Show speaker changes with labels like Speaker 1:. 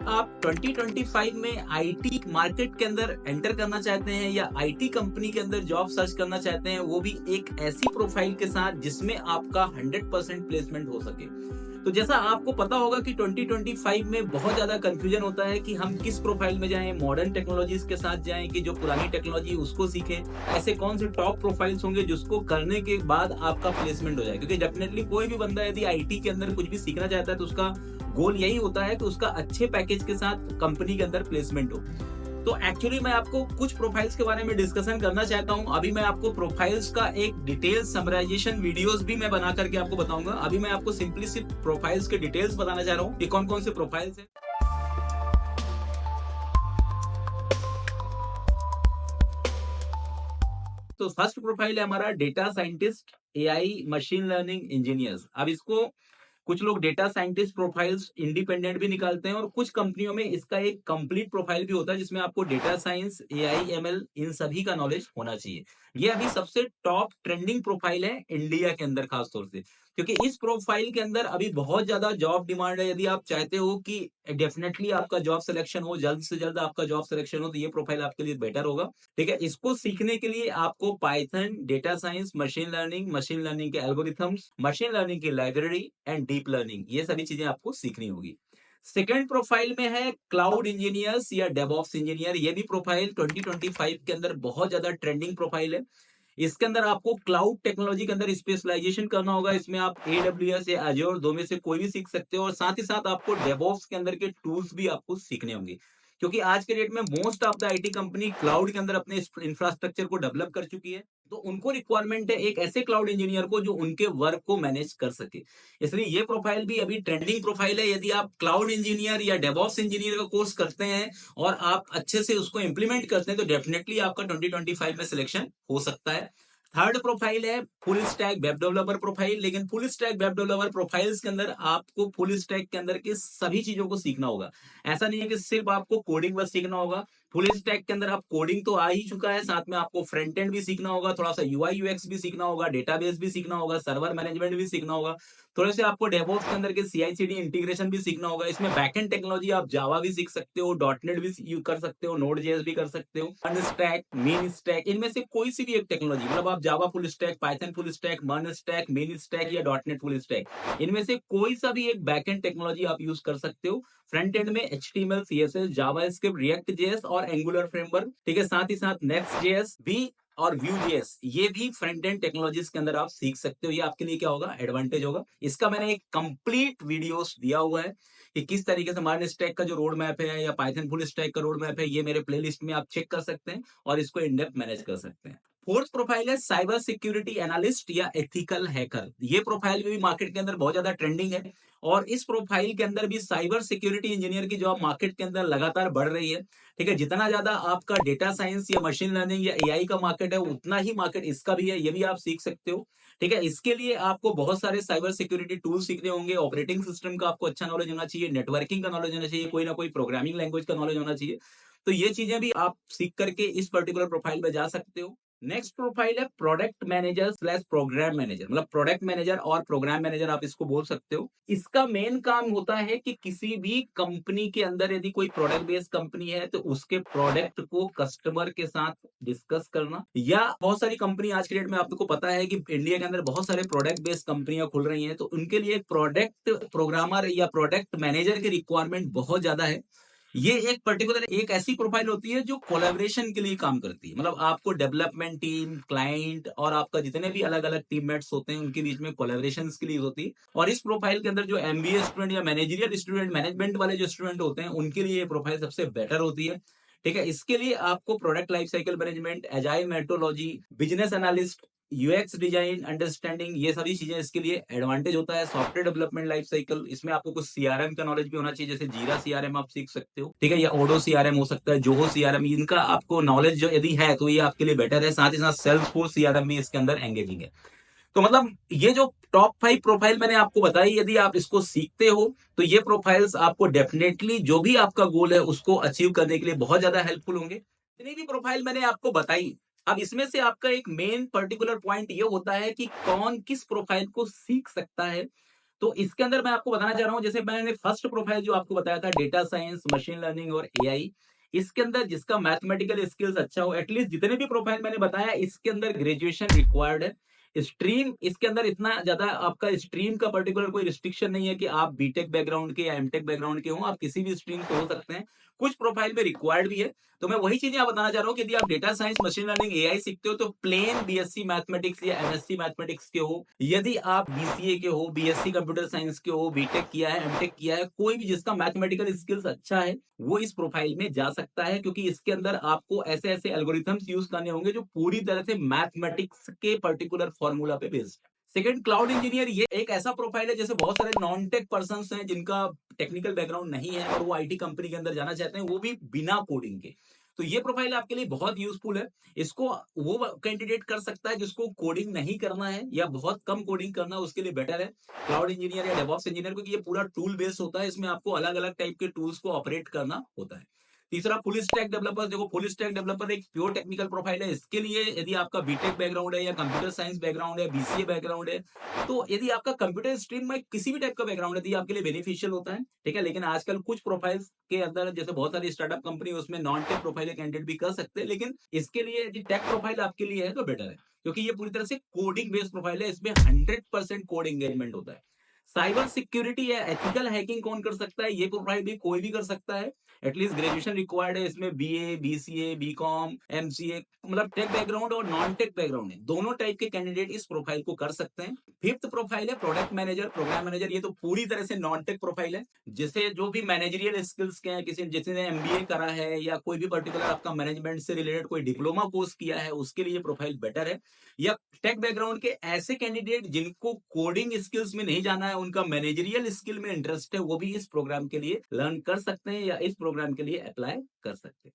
Speaker 1: आप 2025 में IT market के अंदर एंटर करना चाहते हैं या आईटी कंपनी के अंदर जॉब सर्च करना चाहते हैं, वो भी एक ऐसी प्रोफाइल के साथ जिसमें आपका 100% प्लेसमेंट हो सके। तो जैसा आपको पता होगा कि 2025 में बहुत ज्यादा कंफ्यूजन होता है कि हम किस प्रोफाइल में जाएं, मॉडर्न टेक्नोलॉजीज के साथ जाएं कि जो पुरानी टेक्नोलॉजी उसको सीखें, ऐसे कौन से टॉप प्रोफाइल्स होंगे जिसको करने के बाद आपका प्लेसमेंट हो जाए। क्योंकि डेफिनेटली कोई भी बंदा यदि आईटी के अंदर कुछ भी सीखना चाहता है तो उसका गोल यही होता है कि उसका अच्छे पैकेज के साथ कंपनी के अंदर प्लेसमेंट हो। तो एक्चुअली मैं आपको कुछ प्रोफाइल्स के बारे में डिस्कशन करना चाहता हूं। अभी मैं आपको प्रोफाइल्स का एक डिटेल समराइजेशन वीडियोस भी मैं बना करके आपको बताऊंगा। अभी मैं आपको सिंपली सिर्फ प्रोफाइल्स के डिटेल्स बताना चाह रहा हूं कि कौन कौन से प्रोफाइल्स हैं। तो फर्स्ट प्रोफाइल है हमारा data scientist, AI machine learning engineers. अब इसको कुछ लोग डेटा साइंटिस्ट प्रोफाइल्स इंडिपेंडेंट भी निकालते हैं और कुछ कंपनियों में इसका एक कंप्लीट प्रोफाइल भी होता है जिसमें आपको डेटा साइंस, एआई, एमएल इन सभी का नॉलेज होना चाहिए। ये अभी सबसे टॉप ट्रेंडिंग प्रोफाइल है इंडिया के अंदर खास तौर से, क्योंकि इस प्रोफाइल के अंदर अभी बहुत ज्यादा जॉब डिमांड है। यदि आप चाहते हो कि डेफिनेटली आपका जॉब सिलेक्शन हो, जल्द से जल्द आपका जॉब सिलेक्शन हो, तो ये प्रोफाइल आपके लिए बेटर होगा। ठीक है, इसको सीखने के लिए आपको Python, data science, machine learning के एल्गोरिथम्स, मशीन लर्निंग की लाइब्रेरी एंड डीप लर्निंग, ये सभी चीजें आपको सीखनी होगी। सेकेंड प्रोफाइल में है क्लाउड इंजीनियर्स या डेवऑप्स इंजीनियर। ये भी प्रोफाइल 2025 के अंदर बहुत ज्यादा ट्रेंडिंग प्रोफाइल है। इसके अंदर आपको क्लाउड टेक्नोलॉजी के अंदर स्पेशलाइजेशन करना होगा। इसमें आप एडब्ल्यूएस या एज्योर दो में से कोई भी सीख सकते हो और साथ ही साथ आपको डेवऑप्स के अंदर के टूल्स भी आपको सीखने होंगे, क्योंकि आज के डेट में most of the IT company cloud के अंदर अपने इंफ्रास्ट्रक्चर को डेवलप कर चुकी है। तो उनको रिक्वायरमेंट है एक ऐसे क्लाउड इंजीनियर को जो उनके वर्क को मैनेज कर सके। इसलिए ये प्रोफाइल भी अभी ट्रेंडिंग प्रोफाइल है। यदि आप क्लाउड इंजीनियर या डेवऑप्स इंजीनियर का कोर्स करते हैं और आप अच्छे से उसको इंप्लीमेंट करते हैं तो डेफिनेटली आपका 2025 में सिलेक्शन हो सकता है। थर्ड प्रोफाइल है full stack web developer profile. लेकिन full stack web developer profiles के अंदर आपको फुल स्टैक के अंदर के सभी चीजों को सीखना होगा। ऐसा नहीं है कि सिर्फ आपको कोडिंग बस सीखना होगा। फुल स्टैक के अंदर आप कोडिंग तो आ ही चुका है, साथ में आपको फ्रंट एंड भी सीखना होगा, थोड़ा सा यूआई यूएक्स भी सीखना होगा, डेटाबेस भी सीखना होगा, सर्वर मैनेजमेंट भी सीखना होगा, थोड़े से आपको डेवऑप्स के अंदर के सीआई/सीडी इंटीग्रेशन भी सीखना होगा। इसमें बैकएंड टेक्नोलॉजी आप जावा भी सीख सकते हो, डॉटनेट भी यूज कर सकते हो, नोड जेएस भी कर सकते हो, मर्न स्टैक, मीन स्टैक, इनमें से कोई सी भी एक टेक्नोलॉजी, मतलब आप Java full stack, Python full stack, MERN stack, mean stack या डॉटनेट फुल स्टैक, इनमें से कोई सा भी एक बैकएंड टेक्नोलॉजी आप यूज कर सकते हो। फ्रंट एंड में HTML, CSS, JavaScript, react JS और एंगुलर फ्रेमवर्क। ठीक है, साथ ही साथ नेक्स्ट जेएस भी और व्यू जेएस, ये भी फ्रंट एंड टेक्नोलॉजीज के अंदर आप सीख सकते हो। ये आपके लिए क्या होगा, एडवांटेज होगा। इसका मैंने एक कंप्लीट वीडियोस दिया हुआ है कि किस तरीके से मर्न स्टैक का जो रोड मैप है या पाइथन फुल स्टैक का रोड मैप है, ये मेरे प्लेलिस्ट में आप चेक कर सकते हैं और इसको इन डेप्थ मैनेज कर सकते हैं। फोर्थ प्रोफाइल है साइबर सिक्योरिटी एनालिस्ट या एथिकल हैकर। ये प्रोफाइल भी मार्केट के अंदर बहुत ज्यादा ट्रेंडिंग है और इस प्रोफाइल के अंदर भी साइबर सिक्योरिटी इंजीनियर की जॉब मार्केट के अंदर लगातार बढ़ रही है। ठीक है, जितना ज्यादा आपका डेटा साइंस या मशीन लर्निंग या एआई का मार्केट है, उतना ही मार्केट इसका भी है, ये भी आप सीख सकते हो। ठीक है, इसके लिए आपको बहुत सारे साइबर सिक्योरिटी टूल सीखने होंगे, ऑपरेटिंग सिस्टम का आपको अच्छा नॉलेज होना चाहिए, नेटवर्किंग का नॉलेज होना चाहिए, कोई ना कोई प्रोग्रामिंग लैंग्वेज का नॉलेज होना चाहिए। तो ये चीजें भी आप सीख करके इस पर्टिकुलर प्रोफाइल में जा सकते हो। नेक्स्ट प्रोफाइल है product manager slash programme manager, मतलब प्रोडक्ट मैनेजर और प्रोग्राम मैनेजर आप इसको बोल सकते हो। इसका मेन काम होता है कि किसी भी कंपनी के अंदर यदि कोई प्रोडक्ट बेस्ड कंपनी है तो उसके प्रोडक्ट को कस्टमर के साथ डिस्कस करना, या बहुत सारी कंपनी आज के डेट में आपको पता है कि इंडिया के अंदर बहुत सारे प्रोडक्ट बेस्ड कंपनियां खुल रही हैं, तो उनके लिए प्रोडक्ट प्रोग्रामर या प्रोडक्ट मैनेजर की रिक्वायरमेंट बहुत ज्यादा है। ये एक पर्टिकुलर एक ऐसी प्रोफाइल होती है जो कोलैबोरेशन के लिए काम करती है, मतलब आपको डेवलपमेंट टीम, क्लाइंट और आपका जितने भी अलग अलग टीममेट्स होते हैं उनके बीच में कोलैबोरेशन के लिए होती है। और इस प्रोफाइल के अंदर जो एमबीए स्टूडेंट या मैनेजरियल स्टूडेंट, मैनेजमेंट वाले जो स्टूडेंट होते हैं, उनके लिए ये प्रोफाइल सबसे बेटर होती है। ठीक है, इसके लिए आपको product life cycle management, agile metrology, business analyst, UX design understanding, ये सभी चीजें इसके लिए एडवांटेज होता है। सॉफ्टवेयर डेवलपमेंट लाइफ साइकिल, इसमें आपको कुछ सीआरएम का नॉलेज भी होना चाहिए, जैसे जीरा सीआरएम आप सीख सकते हो। ठीक है, या ओडो सीआरएम हो सकता है, जोहो सीआरएम, इनका आपको नॉलेज जो यदि है तो ये आपके लिए बेटर है। साथ ही साथ सेल्सफोर्स सीआरएम भी इसके अंदर एंगेजिंग है। तो मतलब ये जो टॉप 5 प्रोफाइल मैंने आपको बताई, यदि आप इसको सीखते हो तो ये प्रोफाइल्स आपको डेफिनेटली जो भी आपका गोल है उसको अचीव करने के लिए बहुत ज्यादा हेल्पफुल होंगे। जितनी भी प्रोफाइल मैंने आपको बताई, अब इसमें से आपका एक मेन पर्टिकुलर पॉइंट ये होता है कि कौन किस प्रोफाइल को सीख सकता है। तो इसके अंदर मैं आपको बताना चाह रहा हूँ, जैसे मैंने फर्स्ट प्रोफाइल जो आपको बताया था डेटा साइंस, मशीन लर्निंग और एआई, इसके अंदर जिसका मैथमेटिकल स्किल्स अच्छा हो, एटलीस्ट जितने भी प्रोफाइल मैंने बताया इसके अंदर ग्रेजुएशन रिक्वायर्ड है। स्ट्रीम इसके अंदर इतना ज्यादा आपका स्ट्रीम का पर्टिकुलर कोई रिस्ट्रिक्शन नहीं है कि आप बीटेक बैकग्राउंड के या एमटेक बैकग्राउंड के हो, आप किसी भी स्ट्रीम से हो सकते हैं। कुछ प्रोफाइल में रिक्वायर्ड भी है। तो मैं वही चीजें आप बताना चाह रहा हूँ कि यदि आप data science, machine learning, AI सीखते हो तो प्लेन बीएससी मैथमेटिक्स या एमएससी मैथमेटिक्स के हो, यदि आप बीसीए के हो, बीएससी कंप्यूटर साइंस के हो, बीटेक किया है, एमटेक किया है, कोई भी जिसका मैथमेटिकल स्किल्स अच्छा है वो इस प्रोफाइल में जा सकता है, क्योंकि इसके अंदर आपको ऐसे ऐसे एल्गोरिथम्स यूज करने होंगे जो पूरी तरह से मैथमेटिक्स के पर्टिकुलर फॉर्मूला पे बेस्ड है। सेकंड, क्लाउड इंजीनियर, ये एक ऐसा प्रोफाइल है जैसे बहुत सारे नॉन टेक पर्सन हैं जिनका टेक्निकल बैकग्राउंड नहीं है और वो आईटी कंपनी के अंदर जाना चाहते हैं, वो भी बिना कोडिंग के। तो ये प्रोफाइल आपके लिए बहुत यूजफुल है। इसको वो कैंडिडेट कर सकता है जिसको कोडिंग नहीं करना है या बहुत कम कोडिंग करना है, उसके लिए बेटर है क्लाउड इंजीनियर या डेवऑप्स इंजीनियर, क्योंकि ये पूरा टूल बेस्ड होता है, इसमें आपको अलग अलग टाइप के टूल्स को ऑपरेट करना होता है। तीसरा, फुल स्टैक डेवलपर। देखो, फुल स्टैक डेवलपर एक प्योर टेक्निकल प्रोफाइल है। इसके लिए यदि आपका बीटेक बैकग्राउंड है या कंप्यूटर साइंस बैकग्राउंड है, बीसीए बैकग्राउंड है, तो यदि आपका कंप्यूटर स्ट्रीम में किसी भी टाइप का बैकग्राउंड है तो ये आपके लिए बेनिफिशियल होता है, ठीक है। लेकिन आजकल कुछ प्रोफाइल्स के अंदर, जैसे बहुत सारी स्टार्टअप कंपनी, उसमें नॉन टेक प्रोफाइल कैंडिडेट भी कर सकते हैं, लेकिन इसके लिए यदि टेक प्रोफाइल आपके लिए है तो बेटर है, क्योंकि ये पूरी तरह से कोडिंग बेस्ड प्रोफाइल है, इसमें 100% कोड एंगेजमेंट होता है। साइबर सिक्योरिटी या एथिकल हैकिंग कौन कर सकता है? ये प्रोफाइल भी कोई भी कर सकता है। एटलीस्ट ग्रेजुएशन रिक्वायर्ड है इसमें, बीए, बीसीए, बीकॉम, एमसीए, मतलब टेक बैकग्राउंड और नॉन टेक बैकग्राउंड है, दोनों टाइप के कैंडिडेट इस प्रोफाइल को कर सकते हैं। फिफ्थ प्रोफाइल है प्रोडक्ट मैनेजर, प्रोग्राम मैनेजर। ये तो पूरी तरह से नॉन टेक प्रोफाइल है, जिसे जो भी मैनेजरियल स्किल्स के हैं, किसी जिसने एमबीए करा है या कोई भी पर्टिकुलर आपका मैनेजमेंट से रिलेटेड कोई डिप्लोमा कोर्स किया है, उसके लिए प्रोफाइल बेटर है। या टेक बैकग्राउंड के ऐसे कैंडिडेट जिनको कोडिंग स्किल्स में नहीं जाना है, उनका मैनेजरियल स्किल में इंटरेस्ट है, वो भी इस प्रोग्राम के लिए लर्न कर सकते हैं या इस प्रोग्राम के लिए अप्लाई कर सकते हैं।